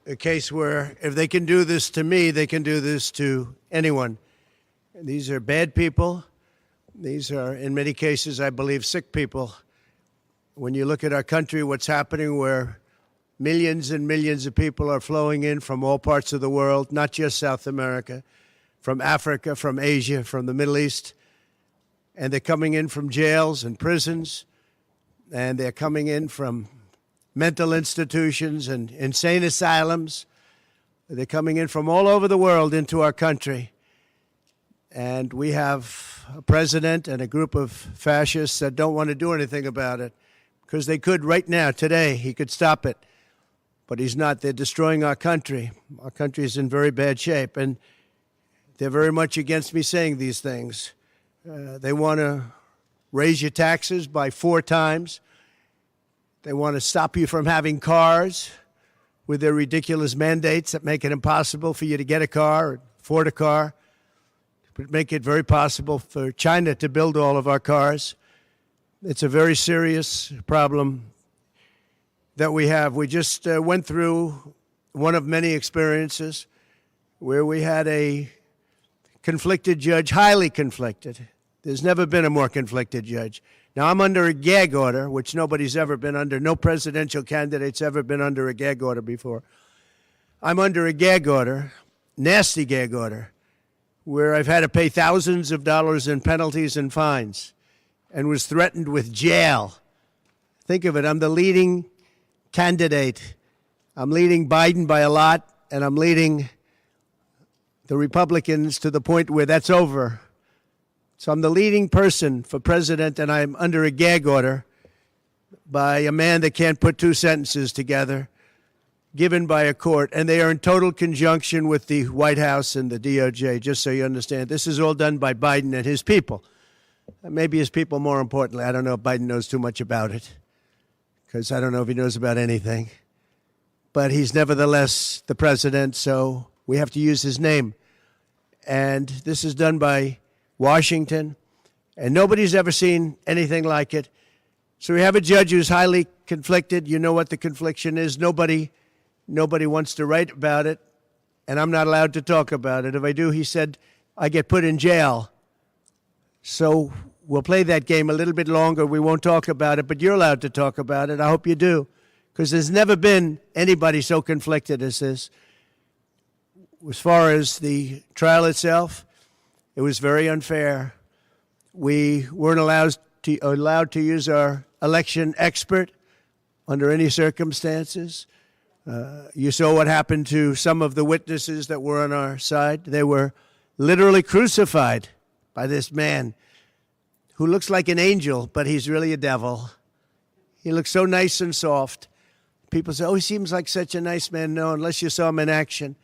a case where if they can do this to me, they can do this to anyone. These are bad people. These are, in many cases, I believe, sick people. When you look at our country, what's happening where millions and millions of people are flowing in from all parts of the world, not just South America, from Africa, from Asia, from the Middle East, and they're coming in from jails and prisons, and they're coming in from mental institutions and insane asylums. They're coming in from all over the world into our country. And we have a president and a group of fascists that don't want to do anything about it because they could right now, today, he could stop it. But he's not. They're destroying our country. Our country is in very bad shape. And they're very much against me saying these things. They want to raise your taxes by 4 times. They want to stop you from having cars with their ridiculous mandates that make it impossible for you to get a car or afford a car, but make it very possible for China to build all of our cars. It's a very serious problem that we have. We just went through one of many experiences where we had a conflicted judge, highly conflicted. There's never been a more conflicted judge. Now, I'm under a gag order, which nobody's ever been under. No presidential candidate's ever been under a gag order before. I'm under a gag order, nasty gag order, where I've had to pay thousands of dollars in penalties and fines and was threatened with jail. Think of it. I'm the leading candidate. I'm leading Biden by a lot, and I'm leading the Republicans to the point where that's over. So I'm the leading person for president, and I'm under a gag order by a man that can't put 2 sentences together, given by a court. And they are in total conjunction with the White House and the DOJ, just so you understand. This is all done by Biden and his people. Maybe his people more importantly. I don't know if Biden knows too much about it, because I don't know if he knows about anything. But he's nevertheless the president, so we have to use his name. And this is done by Washington, and nobody's ever seen anything like it. So we have a judge who's highly conflicted. You know what the confliction is. Nobody wants to write about it, and I'm not allowed to talk about it. If I do, he said, I get put in jail. So we'll play that game a little bit longer. We won't talk about it, but you're allowed to talk about it. I hope you do, because there's never been anybody so conflicted as this. As far as the trial itself, it was very unfair. We weren't allowed to use our election expert under any circumstances. You saw what happened to some of the witnesses that were on our side. They were literally crucified by this man who looks like an angel, but he's really a devil. He looks so nice and soft. People say, oh, he seems like such a nice man. No, unless you saw him in action.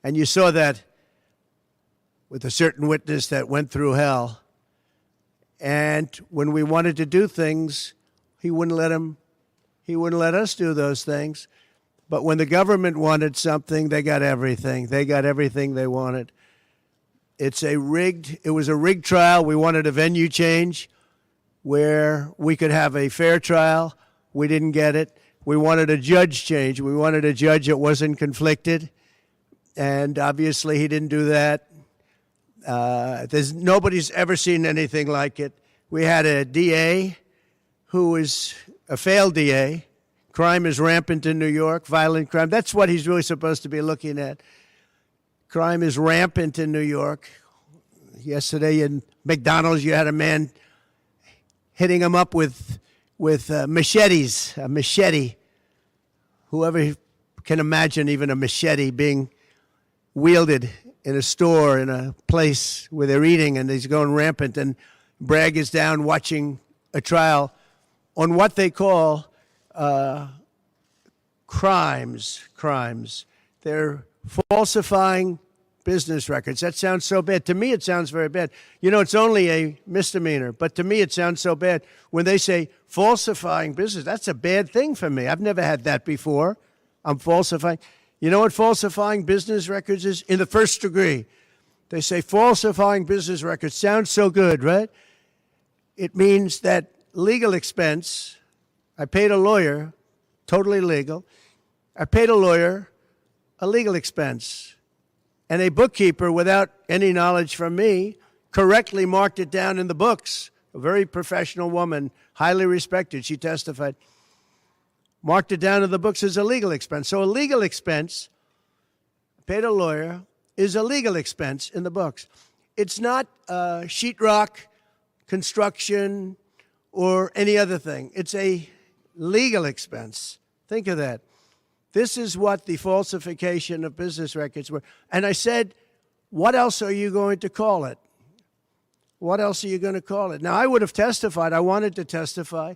And you saw that with a certain witness that went through hell. And when we wanted to do things, he wouldn't let us do those things. But when the government wanted something, they got everything. They got everything they wanted. It was a rigged trial. We wanted a venue change where we could have a fair trial. We didn't get it. We wanted a judge change. We wanted a judge that wasn't conflicted. And obviously he didn't do that. Nobody's ever seen anything like it. We had a DA who was a failed DA. Crime is rampant in New York, violent crime. That's what he's really supposed to be looking at. Crime is rampant in New York. Yesterday in McDonald's, you had a man hitting him up with machetes, a machete. Whoever can imagine even a machete being wielded in a store, in a place where they're eating, and he's going rampant. And Bragg is down watching a trial on what they call crimes. They're falsifying business records. That sounds so bad. To me, it sounds very bad. You know, it's only a misdemeanor, but to me, it sounds so bad. When they say falsifying business, that's a bad thing for me. I've never had that before. I'm falsifying. You know what falsifying business records is? In the first degree. They say falsifying business records. Sounds so good, right? It means that legal expense, I paid a lawyer, totally legal. I paid a lawyer a legal expense. And a bookkeeper, without any knowledge from me, correctly marked it down in the books. A very professional woman, highly respected, she testified, marked it down in the books as a legal expense. So a legal expense, paid a lawyer, is a legal expense in the books. It's not sheetrock, construction, or any other thing. It's a legal expense. Think of that. This is what the falsification of business records were. And I said, what else are you going to call it? What else are you going to call it? Now, I would have testified. I wanted to testify.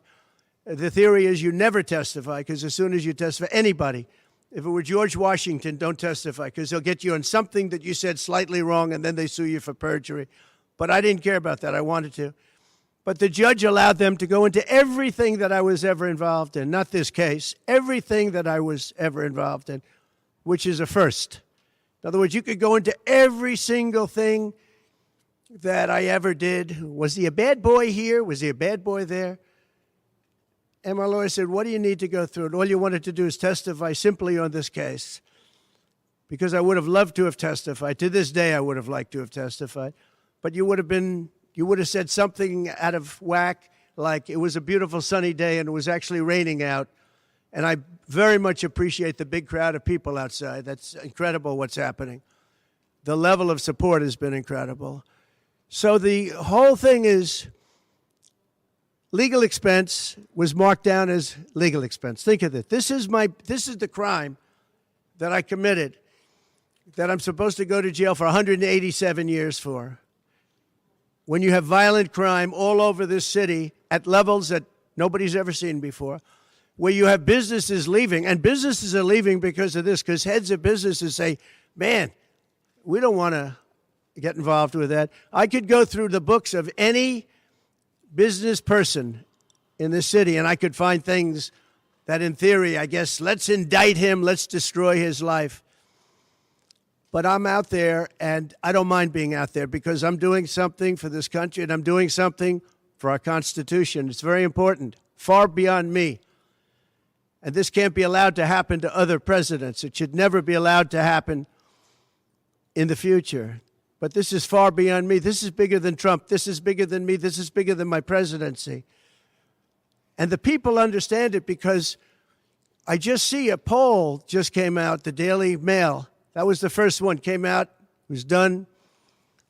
The theory is you never testify, because as soon as you testify, anybody, if it were George Washington, don't testify, because they'll get you on something that you said slightly wrong, and then they sue you for perjury. But I didn't care about that. I wanted to. But the judge allowed them to go into everything that I was ever involved in, not this case, everything that I was ever involved in, which is a first. In other words, you could go into every single thing that I ever did. Was he a bad boy here? Was he a bad boy there? And my lawyer said, what do you need to go through? And all you wanted to do is testify simply on this case, because I would have loved to have testified. To this day, I would have liked to have testified. But you would have said something out of whack, like it was a beautiful sunny day and it was actually raining out. And I very much appreciate the big crowd of people outside. That's incredible what's happening. The level of support has been incredible. So the whole thing is legal expense was marked down as legal expense. Think of it. This is the crime that I committed, that I'm supposed to go to jail for 187 years for. When you have violent crime all over this city at levels that nobody's ever seen before, where you have businesses leaving, and businesses are leaving because of this, because heads of businesses say, man, we don't want to get involved with that. I could go through the books of any business person in this city, and I could find things that, in theory, I guess, let's indict him, let's destroy his life. But I'm out there, and I don't mind being out there, because I'm doing something for this country, and I'm doing something for our Constitution. It's very important, far beyond me. And this can't be allowed to happen to other presidents. It should never be allowed to happen in the future. But this is far beyond me. This is bigger than Trump. This is bigger than me. This is bigger than my presidency. And the people understand it, because I just see a poll just came out, the Daily Mail. That was the first one, came out, was done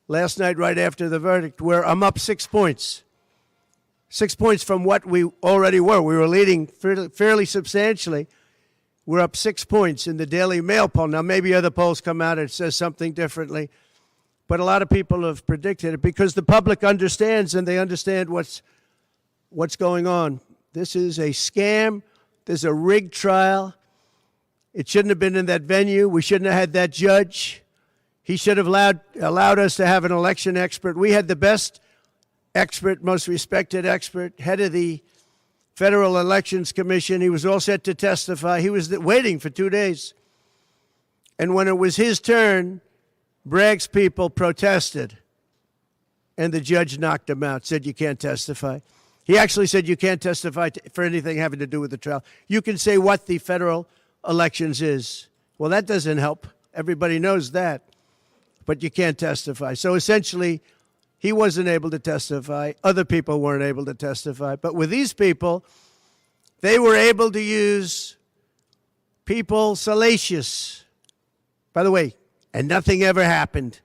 last night right after the verdict, where I'm up 6 points. 6 points from what we already were. We were leading fairly substantially. We're up 6 points in the Daily Mail poll. Now, maybe other polls come out and it says something differently, but a lot of people have predicted it, because the public understands, and they understand what's going on. This is a scam. There's a rigged trial. It shouldn't have been in that venue. We shouldn't have had that judge. He should have allowed us to have an election expert. We had the best expert, most respected expert, head of the Federal Elections Commission. He was all set to testify. He was waiting for 2 days. And when it was his turn, Bragg's people protested, and the judge knocked him out, said you can't testify. He actually said you can't testify for anything having to do with the trial. You can say what the federal elections is. Well, that doesn't help. Everybody knows that. But you can't testify. So essentially, he wasn't able to testify. Other people weren't able to testify. But with these people, they were able to use people salacious. By the way, and nothing ever happened.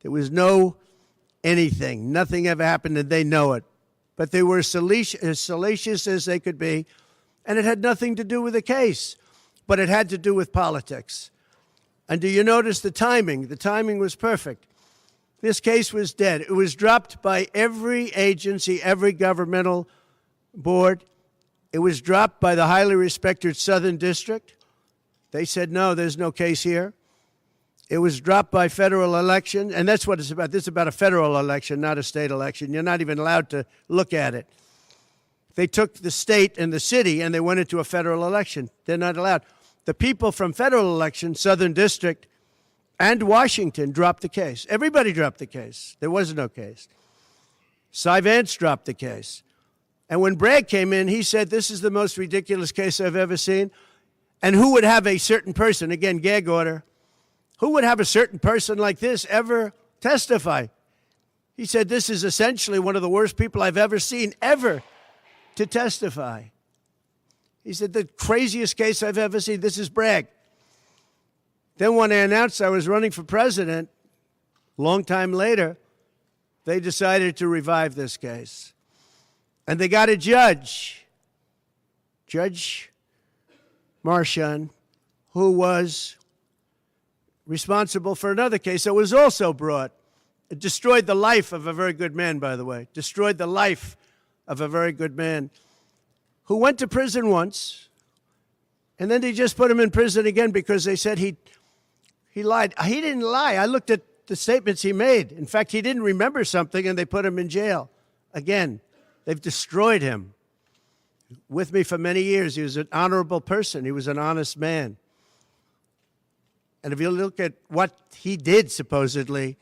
There was no anything. Nothing ever happened, and they know it. But they were as salacious as they could be, and it had nothing to do with the case, but it had to do with politics. And do you notice the timing? The timing was perfect. This case was dead. It was dropped by every agency, every governmental board. It was dropped by the highly respected Southern District. They said, no, there's no case here. It was dropped by federal election, and that's what it's about. This is about a federal election, not a state election. You're not even allowed to look at it. They took the state and the city, and they went into a federal election. They're not allowed. The people from federal election, Southern District, and Washington dropped the case. Everybody dropped the case. There was no case. Cy Vance dropped the case. And when Bragg came in, he said, this is the most ridiculous case I've ever seen. And who would have a certain person, again, gag order, who would have a certain person like this ever testify? He said, this is essentially one of the worst people I've ever seen ever to testify. He said, the craziest case I've ever seen. This is Bragg. Then when I announced I was running for president, long time later, they decided to revive this case. And they got a judge, Judge Marchand, who was responsible for another case that was also brought. It destroyed the life of a very good man, by the way. Destroyed the life of a very good man who went to prison once, and then they just put him in prison again because they said he lied. He didn't lie. I looked at the statements he made. In fact, he didn't remember something, and they put him in jail. Again, they've destroyed him. With me for many years, he was an honorable person. He was an honest man. And if you look at what he did, supposedly,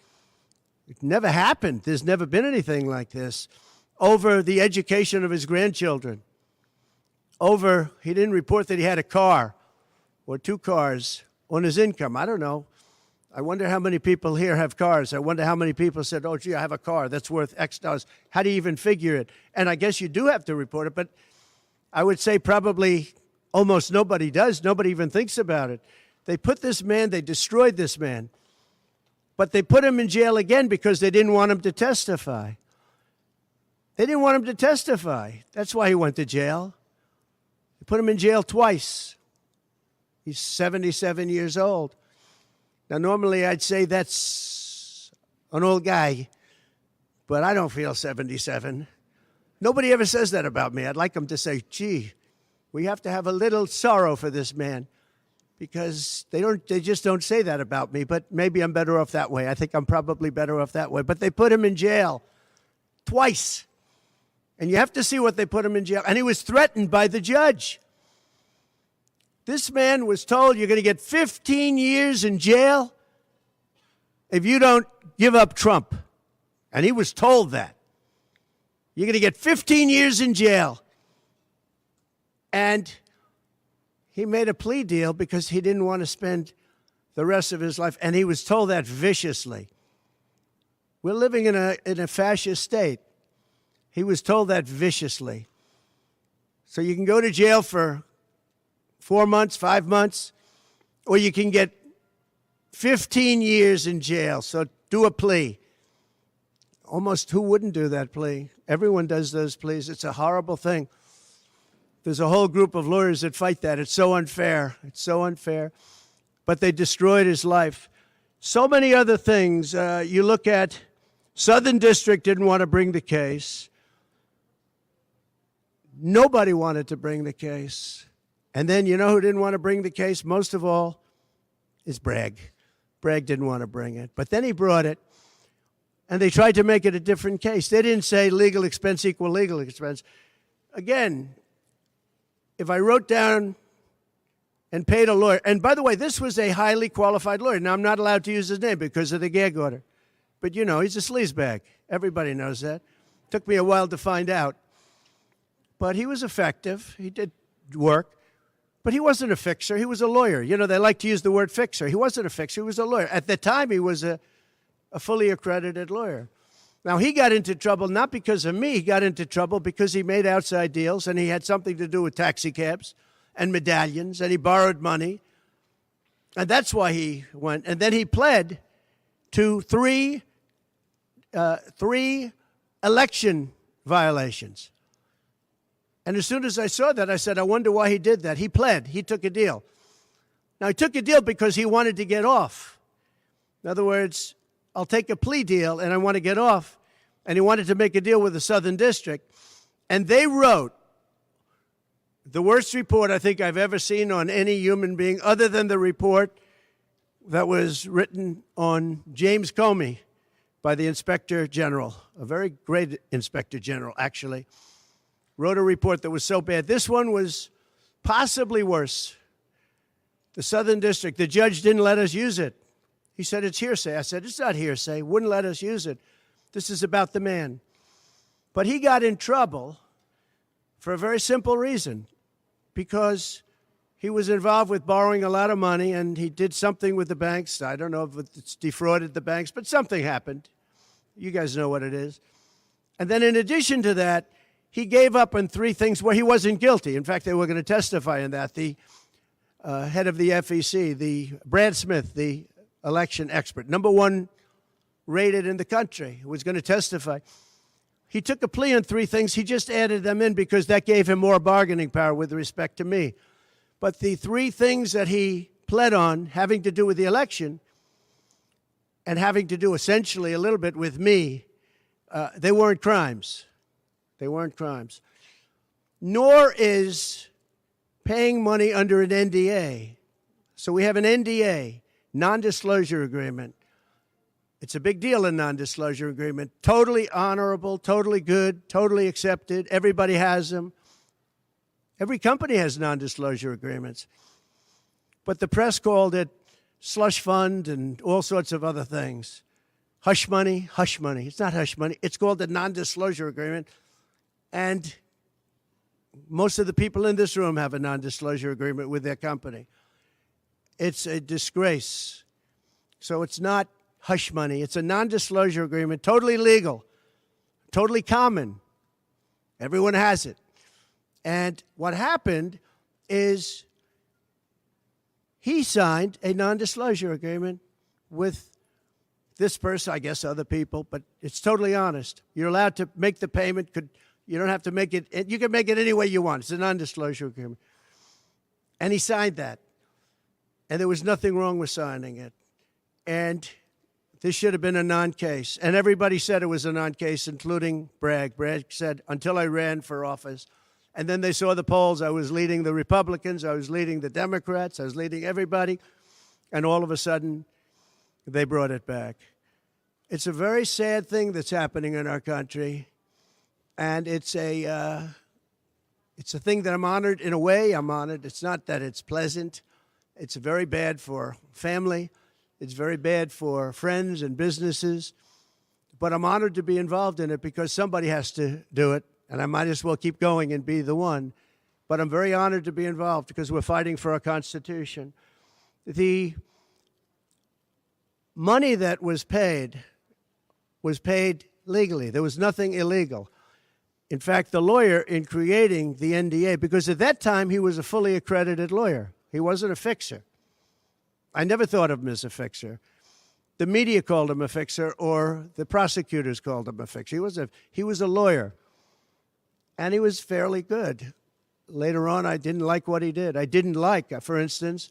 it never happened. There's never been anything like this. Over the education of his grandchildren. He didn't report that he had a car or 2 cars on his income. I don't know. I wonder how many people here have cars. I wonder how many people said, oh, gee, I have a car that's worth X dollars. How do you even figure it? And I guess you do have to report it, but I would say probably almost nobody does. Nobody even thinks about it. They put this man, they destroyed this man, but they put him in jail again because they didn't want him to testify. They didn't want him to testify. That's why he went to jail. They put him in jail twice. He's 77 years old. Now, normally I'd say that's an old guy, but I don't feel 77. Nobody ever says that about me. I'd like them to say, gee, we have to have a little sorrow for this man, because they just don't say that about me, but maybe I'm better off that way. I think I'm probably better off that way. But they put him in jail twice. And you have to see what they put him in jail. And he was threatened by the judge. This man was told, you're going to get 15 years in jail if you don't give up Trump. And he was told that. You're going to get 15 years in jail. And he made a plea deal because he didn't want to spend the rest of his life. And he was told that viciously. We're living in a fascist state. He was told that viciously. So you can go to jail for 4 months, 5 months, or you can get 15 years in jail. So do a plea. Almost who wouldn't do that plea? Everyone does those pleas. It's a horrible thing. There's a whole group of lawyers that fight that. It's so unfair. It's so unfair. But they destroyed his life. So many other things. You look at Southern District didn't want to bring the case. Nobody wanted to bring the case. And then you know who didn't want to bring the case? Most of all is Bragg. Bragg didn't want to bring it. But then he brought it, and they tried to make it a different case. They didn't say legal expense equal legal expense. Again, if I wrote down and paid a lawyer, and by the way, this was a highly qualified lawyer. Now, I'm not allowed to use his name because of the gag order. But you know, he's a sleazebag. Everybody knows that. Took me a while to find out. But he was effective. He did work. But he wasn't a fixer. He was a lawyer. You know, they like to use the word fixer. He wasn't a fixer. He was a lawyer. At the time, he was a fully accredited lawyer. Now, he got into trouble not because of me. He got into trouble because he made outside deals, and he had something to do with taxi cabs and medallions, and he borrowed money. And that's why he went. And then he pled to three election violations. And as soon as I saw that, I said, I wonder why he did that. He pled. He took a deal. Now, he took a deal because he wanted to get off. In other words, I'll take a plea deal, and I want to get off. And he wanted to make a deal with the Southern District. And they wrote the worst report I think I've ever seen on any human being, other than the report that was written on James Comey by the Inspector General, a very great Inspector General, actually. Wrote a report that was so bad. This one was possibly worse. The Southern District, the judge didn't let us use it. He said, it's hearsay. I said, it's not hearsay. Wouldn't let us use it. This is about the man. But he got in trouble for a very simple reason, because he was involved with borrowing a lot of money, and he did something with the banks. I don't know if it's defrauded the banks, but something happened. You guys know what it is. And then in addition to that, he gave up on three things where he wasn't guilty. In fact, they were going to testify in that. The head of the FEC, the Brad Smith, the election expert, #1 rated in the country, who was going to testify. He took a plea on three things. He just added them in because that gave him more bargaining power with respect to me. But the three things that he pled on, having to do with the election and having to do essentially a little bit with me, they weren't crimes. They weren't crimes. Nor is paying money under an NDA. So we have an NDA, non-disclosure agreement. It's a big deal, a non-disclosure agreement. Totally honorable, totally good, totally accepted. Everybody has them. Every company has non-disclosure agreements. But the press called it slush fund and all sorts of other things. Hush money, hush money. It's not hush money. It's called a non-disclosure agreement. And most of the people in this room have a non-disclosure agreement with their company. It's a disgrace. So it's not hush money. It's a non-disclosure agreement, totally legal, totally common. Everyone has it. And what happened is he signed a non-disclosure agreement with this person, I guess other people, but it's totally honest. You're allowed to make the payment. You don't have to make it. You can make it any way you want. It's a non-disclosure agreement. And he signed that. And there was nothing wrong with signing it. And this should have been a non-case. And everybody said it was a non-case, including Bragg. Bragg said, until I ran for office. And then they saw the polls. I was leading the Republicans. I was leading the Democrats. I was leading everybody. And all of a sudden, they brought it back. It's a very sad thing that's happening in our country. And it's a thing that I'm honored. In a way, I'm honored. It's not that it's pleasant. It's very bad for family. It's very bad for friends and businesses. But I'm honored to be involved in it because somebody has to do it. And I might as well keep going and be the one. But I'm very honored to be involved because we're fighting for our Constitution. The money that was paid legally. There was nothing illegal. In fact, the lawyer in creating the NDA, because at that time he was a fully accredited lawyer. He wasn't a fixer. I never thought of him as a fixer. The media called him a fixer, or the prosecutors called him a fixer. He was a lawyer. And he was fairly good. Later on, I didn't like what he did. I didn't like, for instance,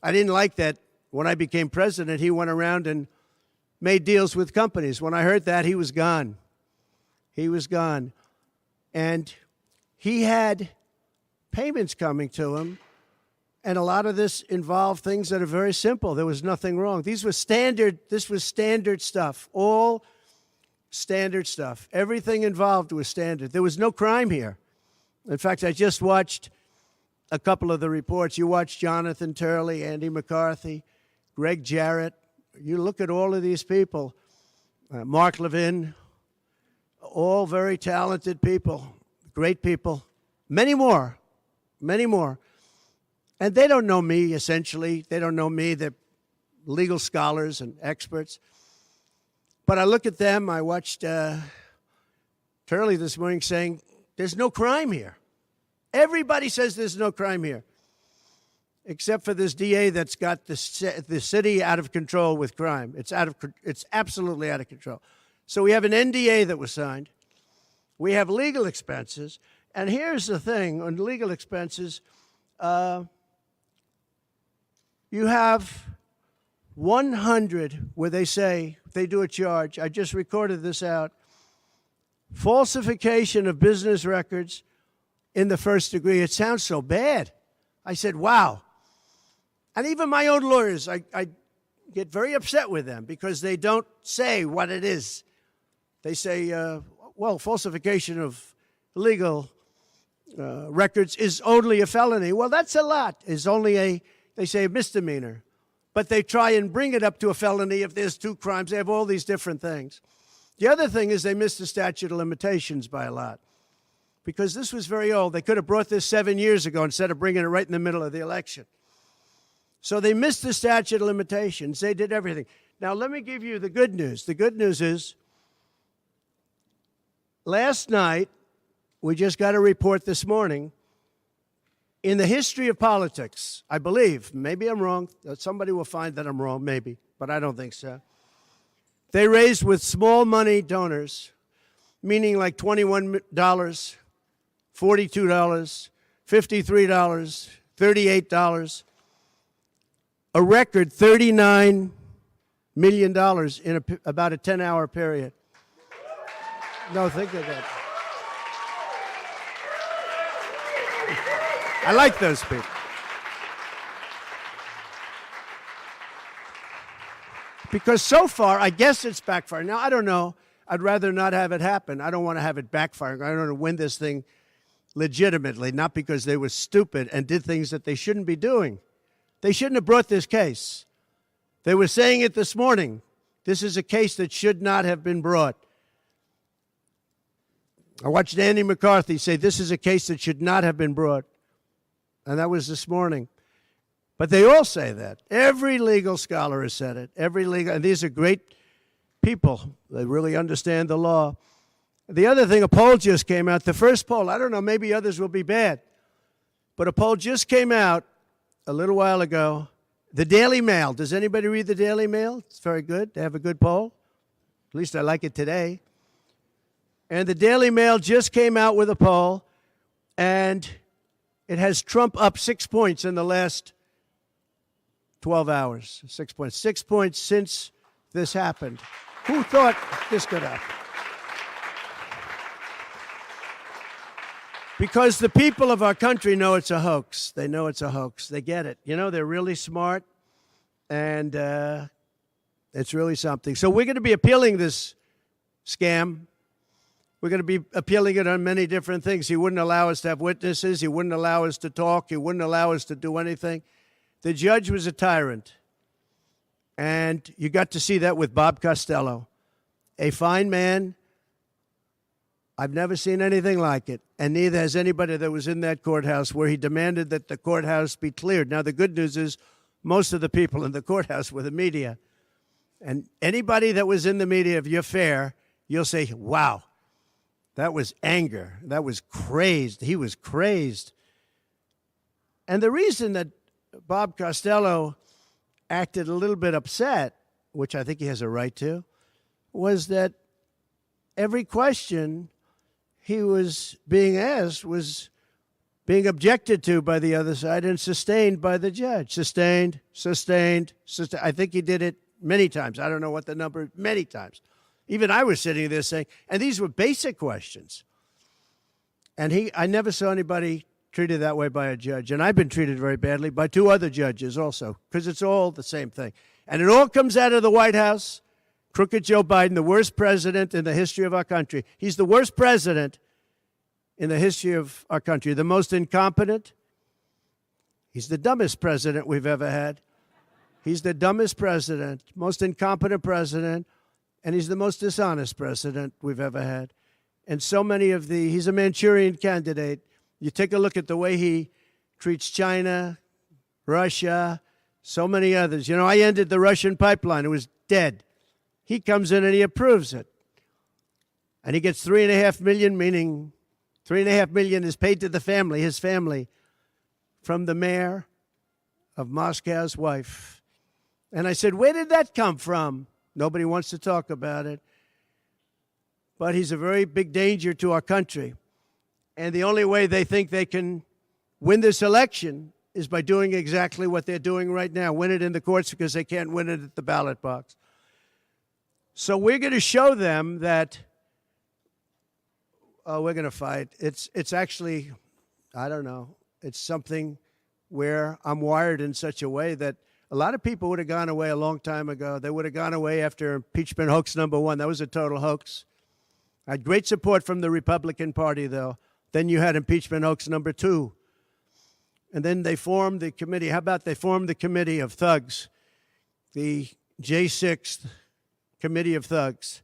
I didn't like that when I became president, he went around and made deals with companies. When I heard that, he was gone. He was gone. And he had payments coming to him, and a lot of this involved things that are very simple. There was nothing wrong. This was standard stuff, all standard stuff. Everything involved was standard. There was no crime here. In fact, I just watched a couple of the reports. You watched Jonathan Turley, Andy McCarthy, Greg Jarrett. You look at all of these people, Mark Levin, all very talented people, great people, many more. And they don't know me, essentially. They don't know me. They're legal scholars and experts. But I look at them. I watched Turley this morning saying, there's no crime here. Everybody says there's no crime here, except for this DA that's got the city out of control with crime. It's absolutely out of control. So we have an NDA that was signed. We have legal expenses. And here's the thing on legal expenses. You have 100 where they say, they do a charge. I just recorded this out. Falsification of business records in the first degree. It sounds so bad. I said, wow. And even my own lawyers, I get very upset with them because they don't say what it is. They say, well, falsification of legal records is only a felony. Well, that's a lot. It's only they say a misdemeanor. But they try and bring it up to a felony if there's two crimes. They have all these different things. The other thing is they miss the statute of limitations by a lot. because this was very old. They could have brought this 7 years ago instead of bringing it right in the middle of the election. So they missed the statute of limitations. They did everything. Now, let me give you the good news. The good news is, last night, we just got a report this morning, in the history of politics, I believe, maybe I'm wrong, somebody will find that I'm wrong, maybe, but I don't think so. They raised with small money donors, meaning like $21, $42, $53, $38, a record $39 million in about a 10-hour period. No, think of that. I like those people. Because so far, I guess it's backfiring. Now, I don't know. I'd rather not have it happen. I don't want to have it backfiring. I want to win this thing legitimately, not because they were stupid and did things that they shouldn't be doing. They shouldn't have brought this case. They were saying it this morning. This is a case that should not have been brought. I watched Andy McCarthy say this is a case that should not have been brought. And that was this morning. But they all say that. Every legal scholar has said it. And these are great people. They really understand the law. The other thing, a poll just came out. The first poll, I don't know, maybe others will be bad. But a poll just came out a little while ago. The Daily Mail. Does anybody read the Daily Mail? It's very good. They have a good poll. At least I like it today. And the Daily Mail just came out with a poll, and it has Trump up 6 points in the last 12 hours. 6 points. 6 points since this happened. Who thought this could happen? Because the people of our country know it's a hoax. They know it's a hoax. They get it. You know, they're really smart, and it's really something. So we're going to be appealing this scam. We're going to be appealing it on many different things. He wouldn't allow us to have witnesses. He wouldn't allow us to talk. He wouldn't allow us to do anything. The judge was a tyrant. And you got to see that with Bob Costello, a fine man. I've never seen anything like it, and neither has anybody that was in that courthouse where he demanded that the courthouse be cleared. Now, the good news is most of the people in the courthouse were the media. And anybody that was in the media, if you're fair, you'll say, wow, that was anger. That was crazed. He was crazed. And the reason that Bob Costello acted a little bit upset, which I think he has a right to, was that every question he was being asked was being objected to by the other side and sustained by the judge. Sustained. I think he did it many times. I don't know what the number, many times. Even I was sitting there saying, and these were basic questions. And I never saw anybody treated that way by a judge. And I've been treated very badly by two other judges also, because it's all the same thing. And it all comes out of the White House. Crooked Joe Biden, the worst president in the history of our country. He's the worst president in the history of our country. The most incompetent. He's the dumbest president we've ever had. He's the dumbest president, most incompetent president, and he's the most dishonest president we've ever had. And so many of he's a Manchurian candidate. You take a look at the way he treats China, Russia, so many others. You know, I ended the Russian pipeline. It was dead. He comes in and he approves it. And he gets $3.5 million, meaning $3.5 million is paid to the family, his family, from the mayor of Moscow's wife. And I said, where did that come from? Nobody wants to talk about it. But he's a very big danger to our country. And the only way they think they can win this election is by doing exactly what they're doing right now, win it in the courts because they can't win it at the ballot box. So we're going to show them that we're going to fight. It's actually, I don't know, it's something where I'm wired in such a way that a lot of people would have gone away a long time ago. They would have gone away after impeachment hoax number 1. That was a total hoax. I had great support from the Republican Party, though. Then you had impeachment hoax number 2. And then they formed the committee. How about they formed the committee of thugs, the J6 committee of thugs.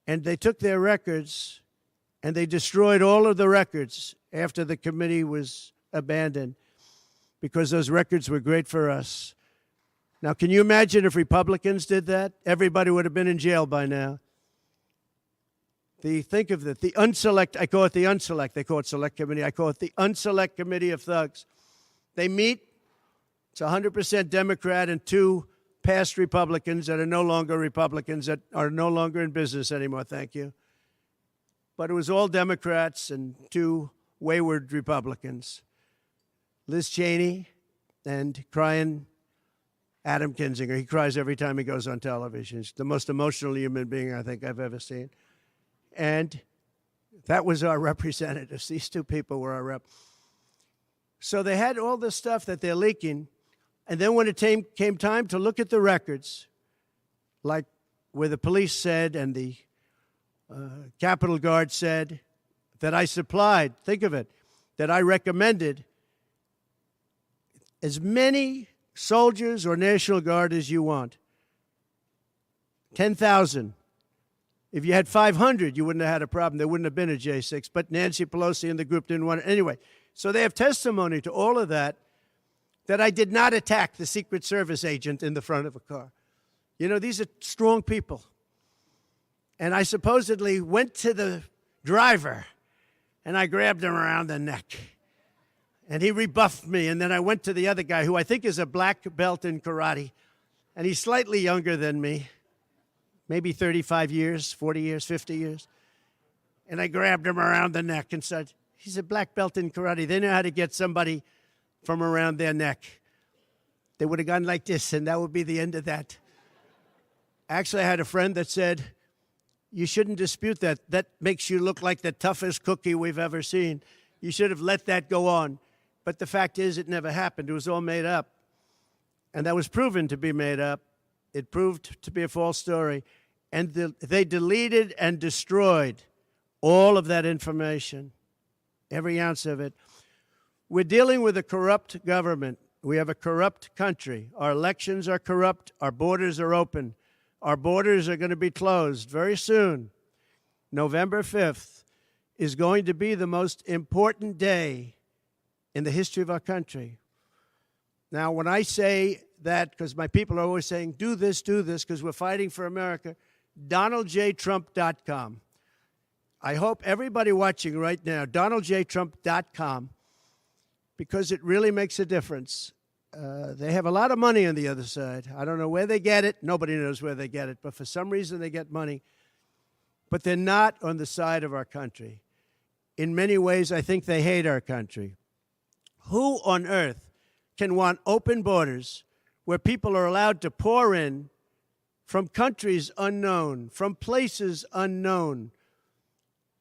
And they took their records And they destroyed all of the records after the committee was abandoned because those records were great for us. Now, can you imagine if Republicans did that? Everybody would have been in jail by now. Think of it, the unselect, I call it the unselect, they call it select committee, I call it the unselect committee of thugs. They meet, it's 100% Democrat and 2 past Republicans that are no longer Republicans, that are no longer in business anymore, thank you. But it was all Democrats and 2 wayward Republicans. Liz Cheney and crying Adam Kinzinger. He cries every time he goes on television. He's the most emotional human being I think I've ever seen. And that was our representatives. These 2 people were our rep. So they had all this stuff that they're leaking. And then when it came time to look at the records, like where the police said and the Capitol Guard said that I supplied, think of it, that I recommended as many soldiers or National Guard as you want. 10,000. If you had 500, you wouldn't have had a problem. There wouldn't have been a J6. But Nancy Pelosi and the group didn't want it. Anyway, so they have testimony to all of that, that I did not attack the Secret Service agent in the front of a car. You know, these are strong people. And I supposedly went to the driver, and I grabbed him around the neck. And he rebuffed me. And then I went to the other guy, who I think is a black belt in karate. And he's slightly younger than me. Maybe 35 years, 40 years, 50 years. And I grabbed him around the neck and said, he's a black belt in karate. They know how to get somebody from around their neck. They would have gone like this, and that would be the end of that. Actually, I had a friend that said, you shouldn't dispute that. That makes you look like the toughest cookie we've ever seen. You should have let that go on. But the fact is, it never happened. It was all made up. And that was proven to be made up. It proved to be a false story. And they deleted and destroyed all of that information, every ounce of it. We're dealing with a corrupt government. We have a corrupt country. Our elections are corrupt. Our borders are open. Our borders are going to be closed very soon. November 5th is going to be the most important day in the history of our country. Now, when I say that, because my people are always saying, do this, because we're fighting for America, DonaldJTrump.com. I hope everybody watching right now, DonaldJTrump.com, because it really makes a difference. They have a lot of money on the other side. I don't know where they get it. Nobody knows where they get it. But for some reason, they get money. But they're not on the side of our country. In many ways, I think they hate our country. Who on earth can want open borders where people are allowed to pour in from countries unknown, from places unknown,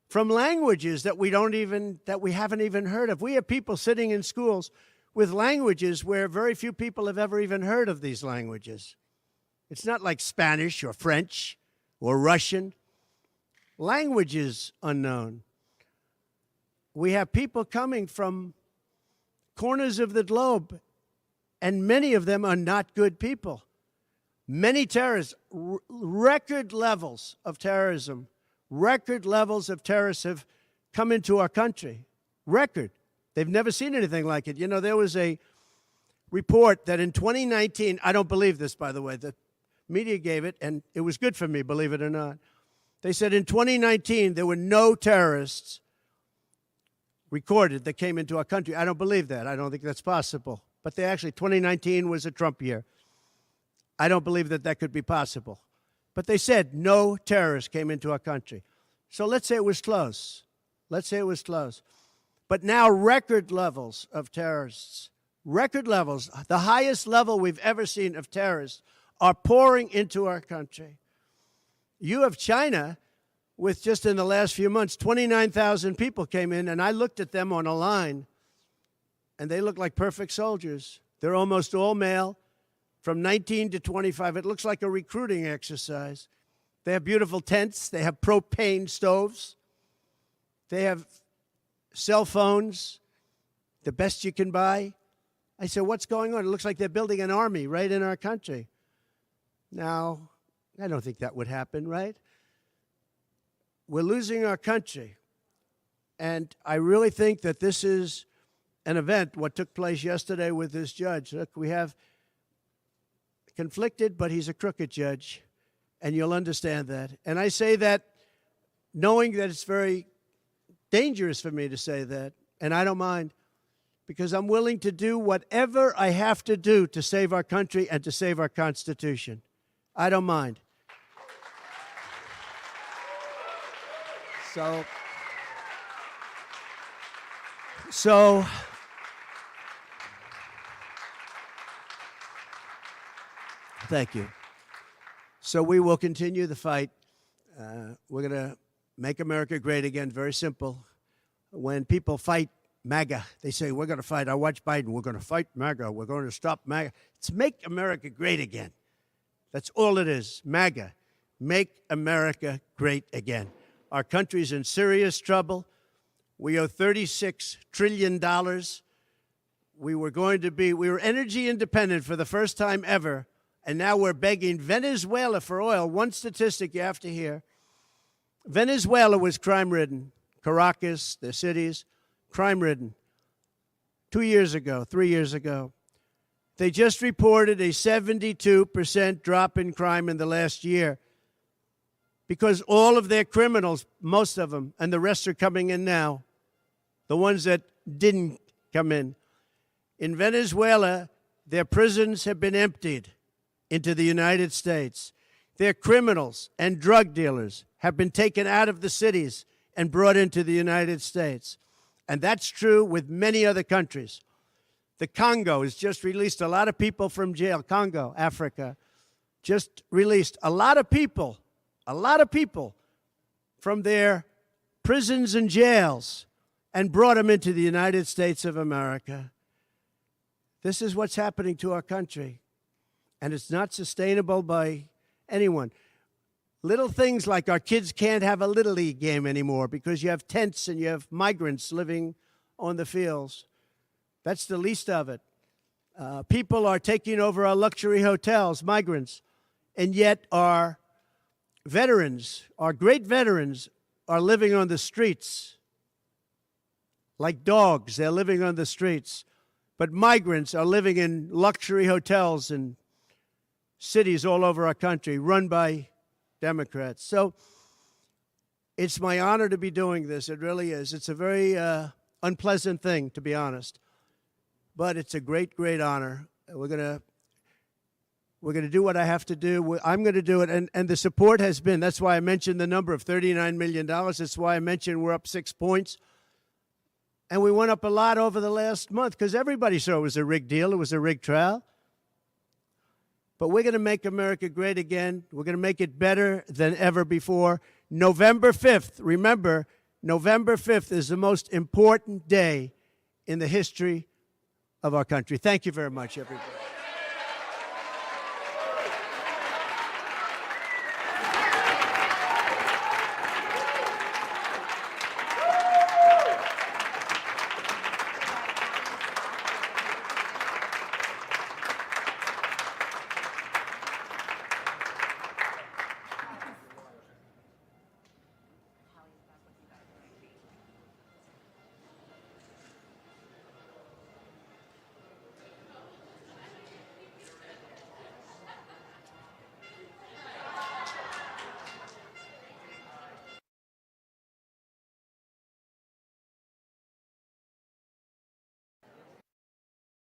from languages that we haven't even heard of? We have people sitting in schools with languages where very few people have ever even heard of these languages. It's not like Spanish or French or Russian. Languages unknown. We have people coming from corners of the globe, and many of them are not good people. Many terrorists, record levels of terrorism, record levels of terrorists have come into our country. Record. They've never seen anything like it. You know, there was a report that in 2019, I don't believe this, by the way, the media gave it, and it was good for me, believe it or not. They said in 2019, there were no terrorists recorded that came into our country. I don't believe that. I don't think that's possible. But 2019 was a Trump year. I don't believe that that could be possible. But they said no terrorists came into our country. So let's say it was close. Let's say it was close. But now record levels of terrorists, record levels, the highest level we've ever seen of terrorists, are pouring into our country. You have China with just in the last few months, 29,000 people came in, and I looked at them on a line, and they look like perfect soldiers. They're almost all male, from 19 to 25. It looks like a recruiting exercise. They have beautiful tents. They have propane stoves. They have cell phones, the best you can buy. I said, what's going on? It looks like they're building an army right in our country. Now, I don't think that would happen, right? We're losing our country. And I really think that this is an event, what took place yesterday with this judge. Look, we have conflicted, but he's a crooked judge, and you'll understand that. And I say that knowing that it's very dangerous for me to say that, and I don't mind, because I'm willing to do whatever I have to do to save our country and to save our Constitution. I don't mind. So thank you. So we will continue the fight. We're going to make America great again. Very simple. When people fight MAGA, they say, we're going to fight. I watch Biden. We're going to fight MAGA. We're going to stop MAGA. It's make America great again. That's all it is. MAGA. Make America great again. Our country's in serious trouble. We owe $36 trillion. We were energy independent for the first time ever, and now we're begging Venezuela for oil. One statistic you have to hear. Venezuela was crime-ridden. Caracas, their cities, crime-ridden. 2 years ago, 3 years ago. They just reported a 72% drop in crime in the last year because all of their criminals, most of them, and the rest are coming in now, the ones that didn't come in. In Venezuela, their prisons have been emptied into the United States. Their criminals and drug dealers have been taken out of the cities and brought into the United States. And that's true with many other countries. The Congo has just released a lot of people from jail. Congo, Africa, just released a lot of people from their prisons and jails and brought them into the United States of America. This is what's happening to our country, and it's not sustainable by anyone. Little things like our kids can't have a Little League game anymore because you have tents and you have migrants living on the fields. That's the least of it. People are taking over our luxury hotels, migrants, and yet our veterans, our great veterans, are living on the streets like dogs. They're living on the streets. But migrants are living in luxury hotels in cities all over our country, run by Democrats. So it's my honor to be doing this. It really is. It's a very unpleasant thing, to be honest. But it's a great, great honor. We're gonna do what I have to do. I'm going to do it. And the support has been, that's why I mentioned the number of $39 million. That's why I mentioned we're up 6 points. And we went up a lot over the last month because everybody saw it was a rigged deal. It was a rigged trial. But we're going to make America great again. We're going to make it better than ever before. November 5th, remember, November 5th is the most important day in the history of our country. Thank you very much, everybody.